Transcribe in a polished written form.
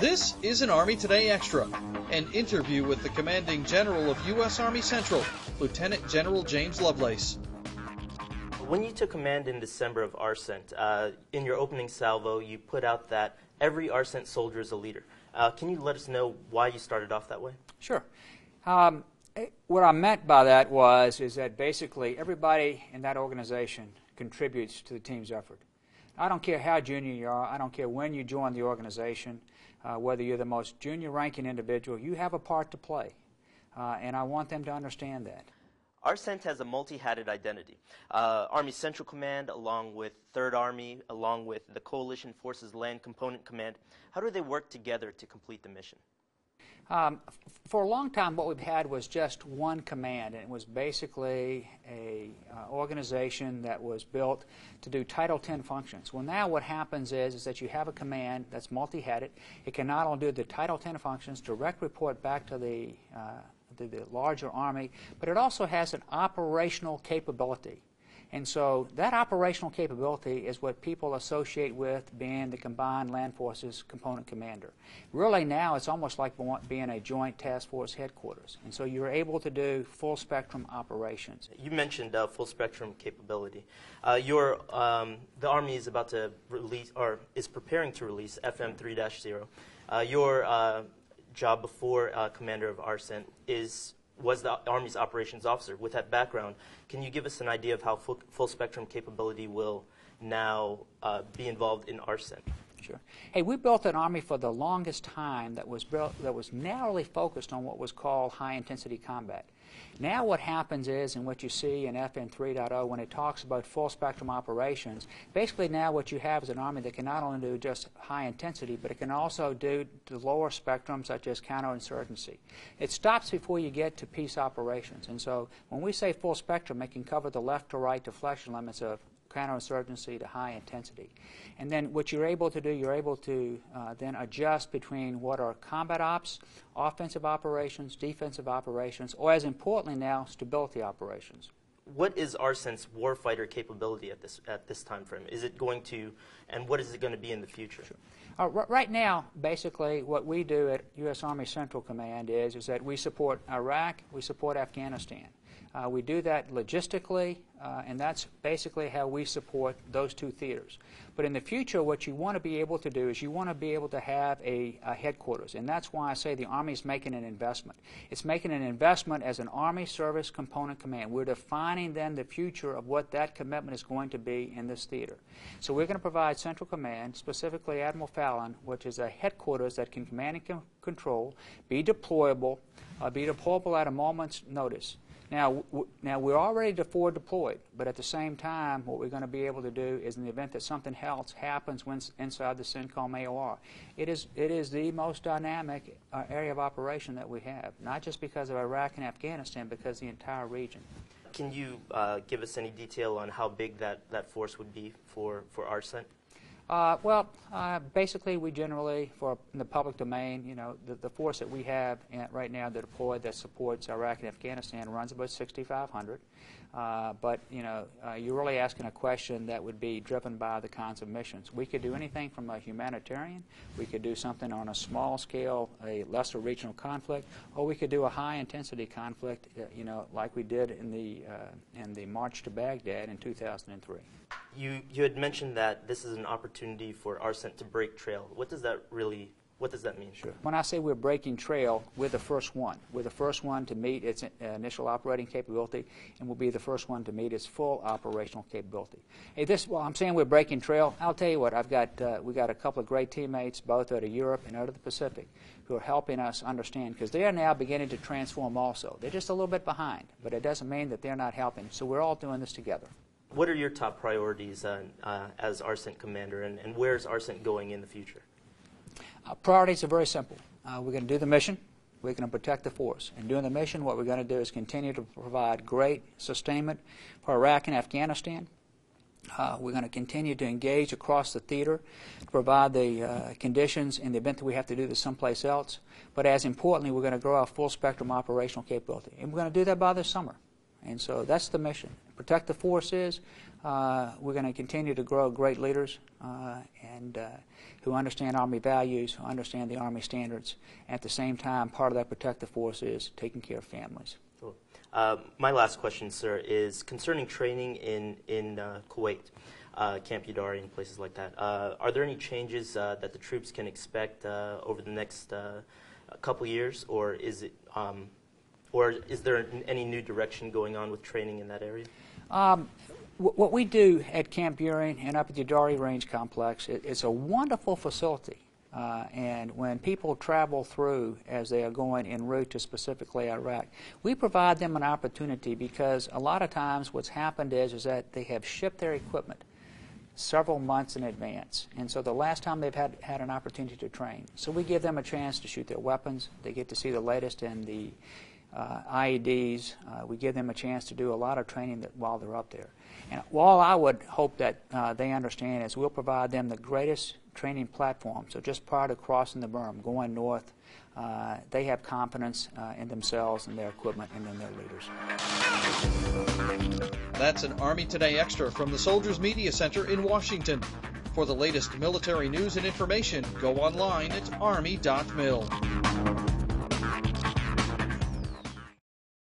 This is an Army Today Extra, an interview with the commanding General of U.S. Army Central, Lieutenant General James Lovelace. When you took command in December of ARCENT, in your opening salvo, you put out that every ARCENT soldier is a leader. Can you let us know why you started off that way? Sure. What I meant by that is that basically everybody in that organization contributes to the team's effort. I don't care how junior you are. I don't care when you join the organization, whether you're the most junior-ranking individual, you have a part to play, and I want them to understand that. ARCENT has a multi-hatted identity. Army Central Command, along with 3rd Army, along with the Coalition Forces Land Component Command, how do they work together to complete the mission? For a long time, what we've had was just one command, and it was basically a organization that was built to do Title X functions. Well, now what happens is that you have a command that's multi-hatted. It can not only do the Title X functions, direct report back to the larger Army, but it also has an operational capability. And so that operational capability is what people associate with being the Combined Land Forces Component Commander. Really now it's almost like being a Joint Task Force headquarters. And so you're able to do full spectrum operations. You mentioned full spectrum capability. The Army is about to release, or is preparing to release FM 3-0. Your job before Commander of ARCENT was the Army's operations officer. With that background, can you give us an idea of how full spectrum capability will now be involved in ARCENT? Sure. Hey, we built an Army for the longest time that was narrowly focused on what was called high-intensity combat. Now what happens is, and what you see in FM 3.0 when it talks about full spectrum operations, basically now what you have is an Army that can not only do just high intensity, but it can also do the lower spectrum such as counterinsurgency. It stops before you get to peace operations. And so when we say full spectrum, it can cover the left to right deflection limits of counterinsurgency to high intensity. And then what you're able to do, you're able to then adjust between what are combat ops, offensive operations, defensive operations, or as importantly now, stability operations. What is ARCENT's warfighter capability at this time frame? Is it going to, and what is it going to be in the future? Sure. Right now, basically, what we do at U.S. Army Central Command is that we support Iraq, we support Afghanistan. We do that logistically, and that's basically how we support those two theaters. But in the future, what you want to be able to do is you want to be able to have a headquarters, and that's why I say the Army is making an investment. It's making an investment as an Army Service Component Command. We're defining then the future of what that commitment is going to be in this theater. So we're going to provide Central Command, specifically Admiral Fallon, which is a headquarters that can command and control, be deployable at a moment's notice. Now we're already forward deployed, but at the same time, what we're going to be able to do is, in the event that something else happens inside the CENTCOM AOR, it is the most dynamic area of operation that we have, not just because of Iraq and Afghanistan, because the entire region. Can you give us any detail on how big that force would be for ARCENT? Basically, we generally, in the public domain, you know, the force that we have right now that deployed that supports Iraq and Afghanistan runs about 6,500. But, you know, you're really asking a question that would be driven by the kinds of missions. We could do anything from a humanitarian, we could do something on a small scale, a lesser regional conflict, or we could do a high-intensity conflict, you know, like we did in the March to Baghdad in 2003. You had mentioned that this is an opportunity for ARCENT to break trail. What does that mean? Sure. When I say we're breaking trail, we're the first one. We're the first one to meet its initial operating capability, and we'll be the first one to meet its full operational capability. Hey, I'm saying we're breaking trail. I'll tell you what, we got a couple of great teammates, both out of Europe and out of the Pacific, who are helping us understand, because they are now beginning to transform also. They're just a little bit behind, but it doesn't mean that they're not helping. So we're all doing this together. What are your top priorities as ARCENT Commander, and where is ARCENT going in the future? Priorities are very simple. We're going to do the mission. We're going to protect the force. And doing the mission, what we're going to do is continue to provide great sustainment for Iraq and Afghanistan. We're going to continue to engage across the theater to provide the conditions in the event that we have to do this someplace else. But as importantly, we're going to grow our full spectrum operational capability. And we're going to do that by this summer. And so that's the mission. Protect the forces. We're going to continue to grow great leaders and who understand Army values, who understand the Army standards. At the same time, part of that protect the force is taking care of families. Cool. My last question, sir, is concerning training in Kuwait, Camp Udari and places like that. Are there any changes that the troops can expect over the next couple years, or is there any new direction going on with training in that area? What we do at Camp Udari and up at the Udari Range Complex, it's a wonderful facility. And when people travel through as they are going en route to specifically Iraq, we provide them an opportunity because a lot of times what's happened is that they have shipped their equipment several months in advance. And so the last time they've had an opportunity to train. So we give them a chance to shoot their weapons. They get to see the latest in the IEDs. We give them a chance to do a lot of training while they're up there. And all I would hope that they understand is we'll provide them the greatest training platform. So just prior to crossing the berm, going north, they have confidence in themselves and their equipment and in their leaders. That's an Army Today Extra from the Soldiers Media Center in Washington. For the latest military news and information, go online at Army.mil.